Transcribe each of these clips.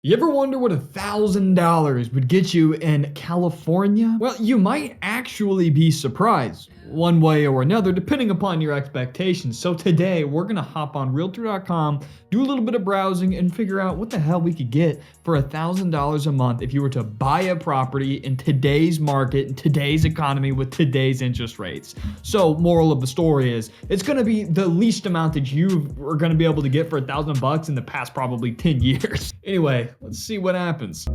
You ever wonder what $1,000 would get you in California? Well, you might actually be surprised, one way or another, depending upon your expectations. So today, we're gonna hop on Realtor.com, do a little bit of browsing, and figure out what the hell we could get for $1,000 a month if you were to buy a property in today's market, in today's economy, with today's interest rates. So, moral of the story is, it's gonna be the least amount that you are gonna be able to get for $1,000 in the past probably 10 years. Anyway, let's see what happens.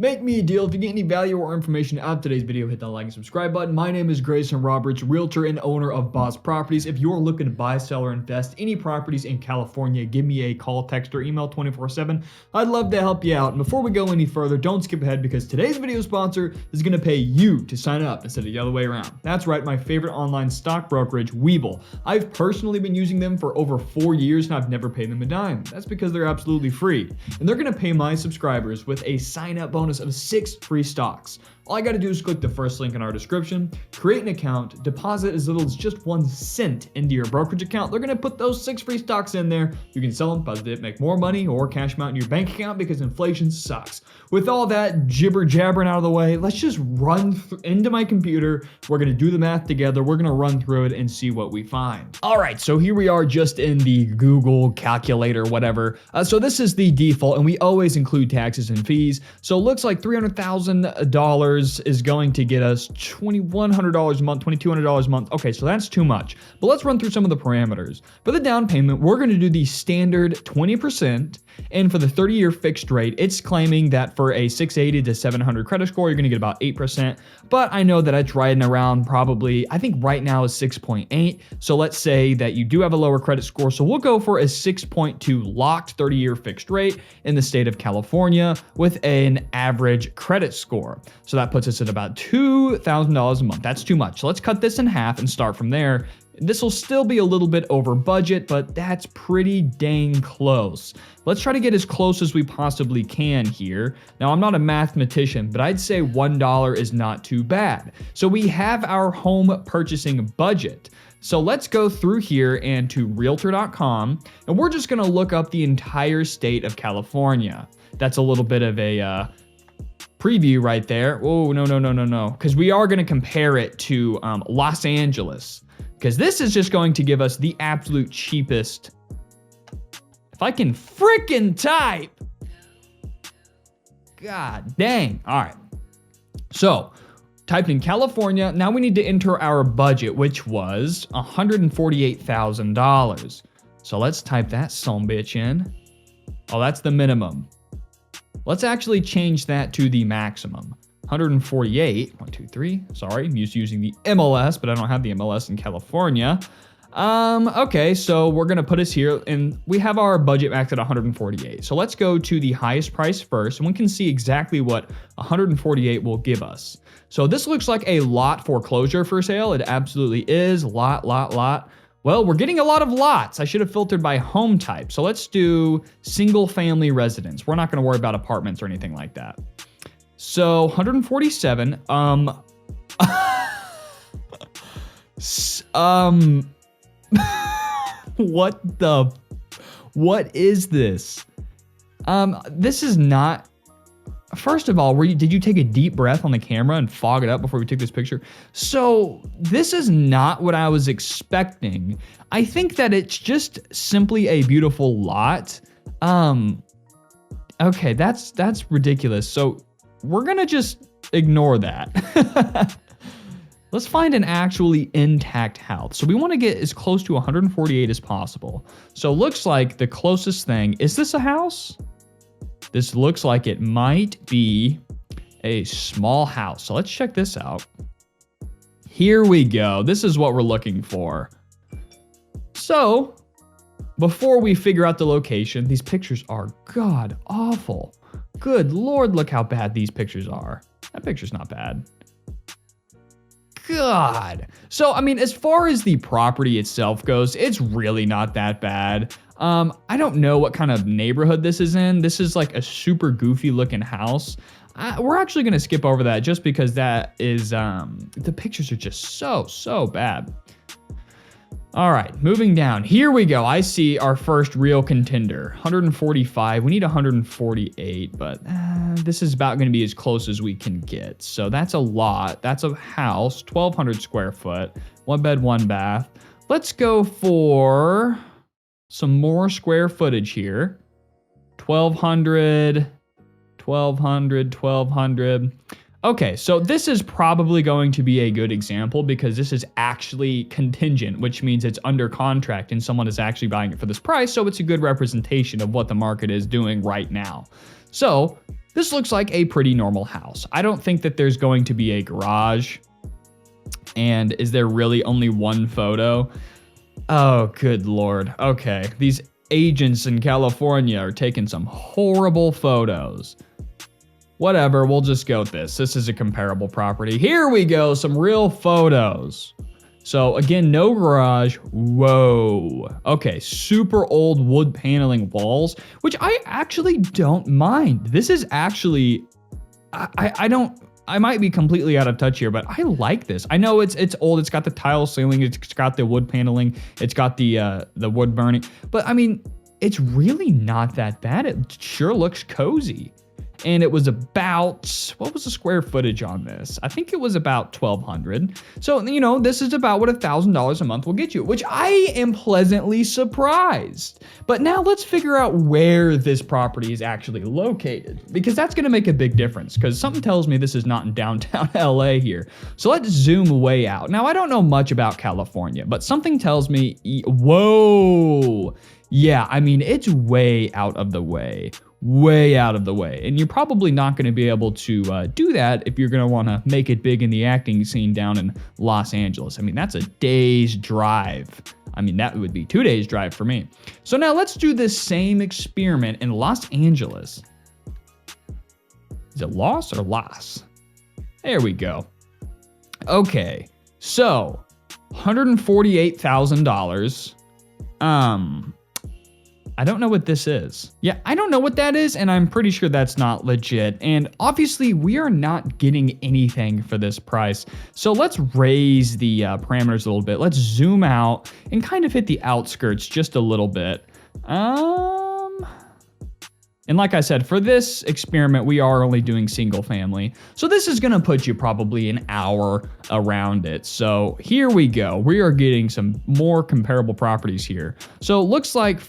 Make me a deal. If you get any value or information out of today's video, hit that like and subscribe button. My name is Greyson Roberts, realtor and owner of Boss Properties. If you're looking to buy, sell, or invest any properties in California, give me a call, text, or email 24/7. I'd love to help you out. And before we go any further, don't skip ahead because today's video sponsor is going to pay you to sign up instead of the other way around. That's right, my favorite online stock brokerage, Webull. I've personally been using them for over 4 years and I've never paid them a dime. That's because they're absolutely free. And they're going to pay my subscribers with a sign-up bonus of 6 free stocks. All I gotta do is click the first link in our description, create an account, deposit as little as just 1 cent into your brokerage account. They're gonna put those 6 free stocks in there. You can sell them, deposit it, make more money, or cash them out in your bank account because inflation sucks. With all that jibber jabbering out of the way, let's just run into my computer. We're gonna do the math together. We're gonna run through it and see what we find. All right, so here we are just in the Google calculator, whatever. So this is the default, and we always include taxes and fees. So it looks like $300,000 is going to get us $2,100 a month, $2,200 a month. Okay, so that's too much. But let's run through some of the parameters. For the down payment, we're going to do the standard 20%. And for the 30-year fixed rate, it's claiming that for a 680 to 700 credit score, you're going to get about 8%. But I know that it's riding around probably, I think right now is 6.8. So let's say that you do have a lower credit score. So we'll go for a 6.2 locked 30-year fixed rate in the state of California with an average credit score. So that puts us at about $2,000 a month. That's too much. So let's cut this in half and start from there. This will still be a little bit over budget, but that's pretty dang close. Let's try to get as close as we possibly can here. Now, I'm not a mathematician, but I'd say $1 is not too bad. So we have our home purchasing budget. So let's go through here and to Realtor.com, and we're just gonna look up the entire state of California. That's a little bit of a preview right there. Oh, no. Because we are gonna compare it to Los Angeles. Because this is just going to give us the absolute cheapest. If I can frickin' type. God dang. All right. So, typed in California. Now we need to enter our budget, which was $148,000. So let's type that sumbitch in. Oh, that's the minimum. Let's actually change that to the maximum. 148, 1, 2, 3, sorry, I'm using the MLS, but I don't have the MLS in California. Okay, so we're gonna put us here, and we have our budget maxed at 148. So let's go to the highest price first, and we can see exactly what 148 will give us. So this looks like a lot foreclosure for sale. It absolutely is, lot. Well, we're getting a lot of lots. I should have filtered by home type. So let's do single family residence. We're not gonna worry about apartments or anything like that. So 147, what is this? This is not, first of all, did you take a deep breath on the camera and fog it up before we took this picture? So this is not what I was expecting. I think that it's just simply a beautiful lot. Okay, that's ridiculous. So we're gonna just ignore that. Let's find an actually intact house. So we want to get as close to 148 as possible. So looks like the closest thing, is this a house? This looks like it might be a small house. So let's check this out. Here we go. This is what we're looking for. So before we figure out the location, these pictures are god awful. Good Lord, look how bad these pictures are. That picture's not bad. God. So, I mean, as far as the property itself goes, it's really not that bad. I don't know what kind of neighborhood this is in. This is like a super goofy looking house. We're actually going to skip over that just because that is, the pictures are just so bad. All right, moving down. Here we go. I see our first real contender. 145. We need 148, but this is about going to be as close as we can get. So that's a lot. That's a house, 1,200 square foot, 1 bed, 1 bath. Let's go for some more square footage here. 1,200, 1,200, 1,200. Okay, so this is probably going to be a good example because this is actually contingent, which means it's under contract and someone is actually buying it for this price, so it's a good representation of what the market is doing right now. So this looks like a pretty normal house. I don't think that there's going to be a garage. And is there really only one photo? Oh, good Lord. Okay, these agents in California are taking some horrible photos. Whatever, we'll just go with this. This is a comparable property. Here we go, some real photos. So again, no garage. Whoa. Okay, super old wood paneling walls, which I actually don't mind. This is actually, I might be completely out of touch here, but I like this. I know it's old. It's got the tile ceiling. It's got the wood paneling. It's got the wood burning. But I mean, it's really not that bad. It sure looks cozy. And it was about, what was the square footage on this? I think it was about 1,200. So, you know, this is about what $1,000 a month will get you, which I am pleasantly surprised. But now let's figure out where this property is actually located, because that's going to make a big difference, because something tells me this is not in downtown LA here. So let's zoom way out. Now, I don't know much about California, but something tells me, whoa. Yeah, I mean, it's way out of the way. Way out of the way. And you're probably not going to be able to do that if you're going to want to make it big in the acting scene down in Los Angeles. I mean, that's a day's drive. I mean, that would be 2 days drive for me. So now let's do this same experiment in Los Angeles. Is it Los or Las? There we go. Okay, so $148,000. I don't know what this is. Yeah, I don't know what that is, and I'm pretty sure that's not legit. And obviously, we are not getting anything for this price. So let's raise the parameters a little bit. Let's zoom out and kind of hit the outskirts just a little bit. And like I said, for this experiment, we are only doing single family. So this is gonna put you probably an hour around it. So here we go. We are getting some more comparable properties here. So it looks like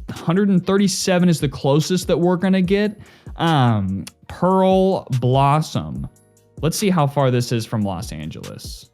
137 is the closest that we're gonna get. Pearl Blossom. Let's see how far this is from Los Angeles.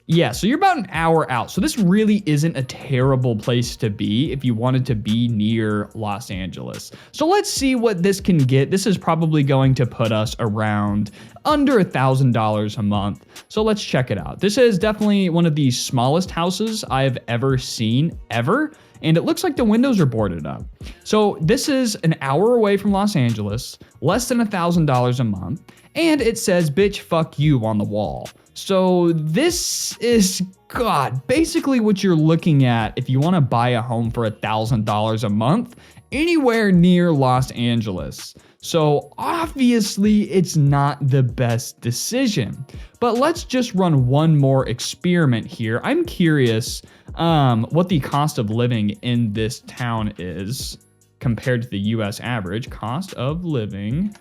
Yeah, so you're about an hour out. So this really isn't a terrible place to be if you wanted to be near Los Angeles. So let's see what this can get. This is probably going to put us around under $1,000 a month. So let's check it out. This is definitely one of the smallest houses I've ever seen, ever. And it looks like the windows are boarded up. So this is an hour away from Los Angeles, less than $1,000 a month. And it says, bitch, fuck you on the wall. So this is, God, basically what you're looking at if you want to buy a home for $1,000 a month anywhere near Los Angeles. So obviously it's not the best decision, but let's just run one more experiment here. I'm curious what the cost of living in this town is compared to the US average. Cost of living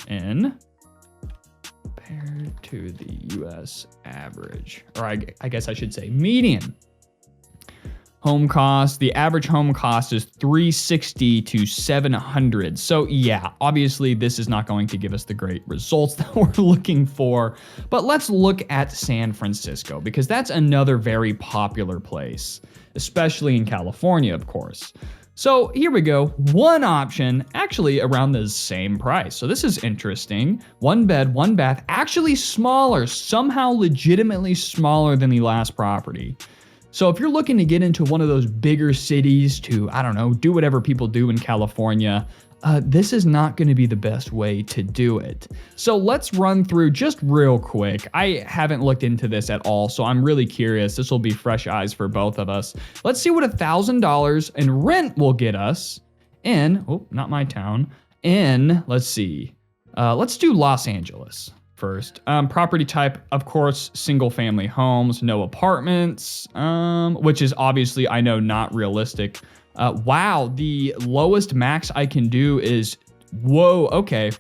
in compared to the US average, or I guess I should say median. Home cost, the average home cost is $360 to $700. So yeah, obviously this is not going to give us the great results that we're looking for, but let's look at San Francisco because that's another very popular place, especially in California, of course. So here we go, one option actually around the same price. So this is interesting. 1 bed, 1 bath, actually smaller, somehow legitimately smaller than the last property. So if you're looking to get into one of those bigger cities to, I don't know, do whatever people do in California, this is not going to be the best way to do it. So let's run through just real quick. I haven't looked into this at all, so I'm really curious. This will be fresh eyes for both of us. Let's see what $1,000 in rent will get us in, oh, not my town, in, let's see, let's do Los Angeles first. Property type, of course, single family homes, no apartments, which is obviously, I know, not realistic. Wow, the lowest max I can do is, whoa, okay.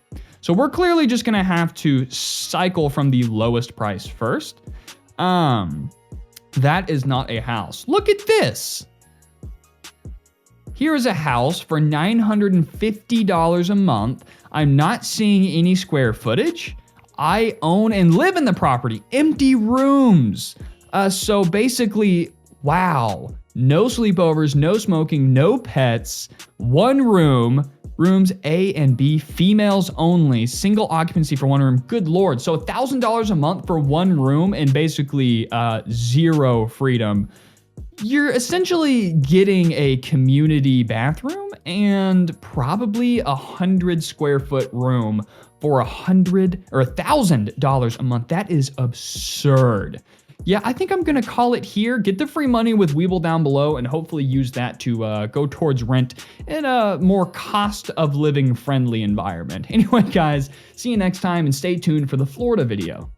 So we're clearly just gonna have to cycle from the lowest price first. That is not a house. Look at this. Here is a house for $950 a month. I'm not seeing any square footage. I own and live in the property, empty rooms. So basically, wow. No sleepovers, no smoking, no pets, one room, rooms A and B, females only, single occupancy for one room. Good Lord. So $1,000 a month for one room and basically zero freedom. You're essentially getting a community bathroom and probably 100 square foot room for $1,000 a month. That is absurd. Yeah, I think I'm gonna call it here, get the free money with Weeble down below, and hopefully use that to go towards rent in a more cost of living friendly environment. Anyway, guys, see you next time and stay tuned for the Florida video.